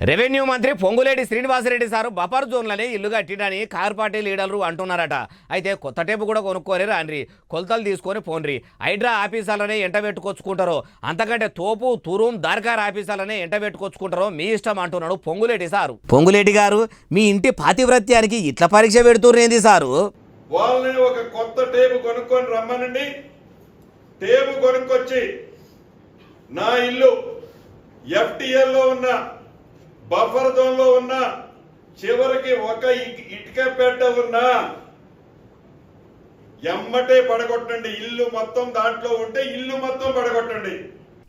Revenue మంత్రి Ponguleti Srinivasa Reddy sir buffer జోన్లనే ఇల్లు కట్టిడని car party లీడర్లు అంటున్నారట. అయితే కొత్త టేపు కూడా కొనుక్కోని రాన్రి, కొలతలు తీసుకొని పోన్రి. హైడ్రా ఆఫీసర్లనే ఎంట పెట్టుకొచ్చుకుంటారో, అంతకంటే తోపు తురూం దర్కార్ ఆఫీసర్లనే ఎంట పెట్టుకొచ్చుకుంటారో మీ ఇష్టం అంటున్నాడు పొంగులేటి సారు. పొంగులేటి గారు, మీ ఇంటి పాతివ్రత్యానికి ఇట్లా పరీక్ష పెడుతుర్రేంది సారు? వాళ్ళని ఒక కొత్త టేపు కొనుక్కొని రమ్మనండి. టేపు కొనుక్కొచ్చి నా ఇల్లు FTL లో ఉన్న బఫర్ జోన్ లో ఉన్న చివరికి ఒక ఇటుక పెట్ట ఉన్నా ఎమ్మటే పడగొట్టండి. ఇల్లు మొత్తం దాంట్లో ఉంటే ఇల్లు మొత్తం పడగొట్టండి.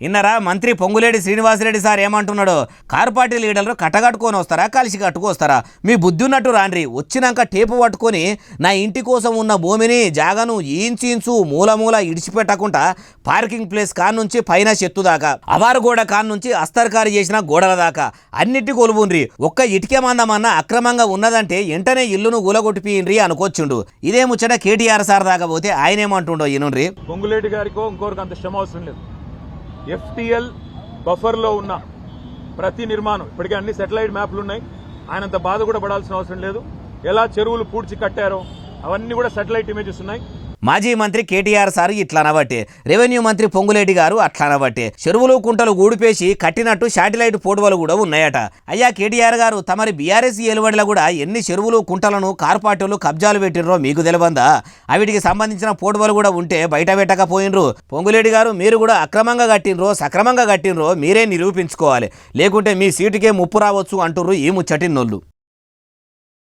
ఇన్నరా మంత్రి పొంగులేటి శ్రీనివాసరెడ్డి సార్ ఏమంటున్నాడు? కారు పార్టీ లీడర్లు కట్టగట్టుకొని వస్తారా, కలిసి కట్టుకొస్తారా? మీ బుద్ధి ఉన్నట్టు రాండ్రి. వచ్చినాక టేపు పట్టుకొని నా ఇంటి కోసం ఉన్న భూమిని జాగను ఇంచు మూల మూల ఇడిచిపెట్టకుండా పార్కింగ్ ప్లేస్ కాన్ నుంచి పైన చెత్తు దాకా, అవారుగోడ కాన్ నుంచి అస్తర్కారు చేసిన గోడల దాకా అన్నిటి కొలువుండ్రి. ఒక్క ఇటుకే మందమన్నా అక్రమంగా ఉన్నదంటే వెంటనే ఇల్లును గులగొట్టిపోయిండ్రి అనుకోవచ్చుండు. ఇదే ముచ్చట KTR సార్ దాకా పోతే ఆయన ఏమంటుండో ఈనుండ్రి. పొంగులేటి గారికో ఇంకోరికి అంత శ్రమ అవసరం లేదు. FTL బఫర్లో ఉన్న ప్రతి నిర్మాణం ఇప్పటికే అన్ని సెటిలైట్ మ్యాప్లు ఉన్నాయి. ఆయనంత బాధ కూడా పడాల్సిన అవసరం లేదు. ఎలా చెరువులు పూడ్చి కట్టారో అవన్నీ కూడా సెటిలైట్ ఇమేజెస్ ఉన్నాయి. మాజీ మంత్రి KTR సార్ ఇట్లా అనబట్టే, రెవెన్యూ మంత్రి పొంగులేటి గారు అట్లా అనబట్టే చెరువులు కుంటలు ఊడిపేసి కట్టినట్టు శాటిలైట్ ఫోటోలు కూడా ఉన్నాయట. అయ్యా KTR గారు, తమరి BRS ఏలుబడిలో కూడా ఎన్ని చెరువులు కుంటలను కార్పార్టీలు కబ్జాలు పెట్టినరో మీకు తెలియందా? అవిటికి సంబంధించిన ఫోటోలు కూడా ఉంటే బయట పెట్టకపోయినరు. పొంగులేటి గారు, మీరు కూడా అక్రమంగా కట్టినరో సక్రమంగా కట్టినరో మీరే నిరూపించుకోవాలి, లేకుంటే మీ సీటుకే ముప్పు రావచ్చు అంటుర్రు ఈ ముచ్చటిన్నోళ్ళు.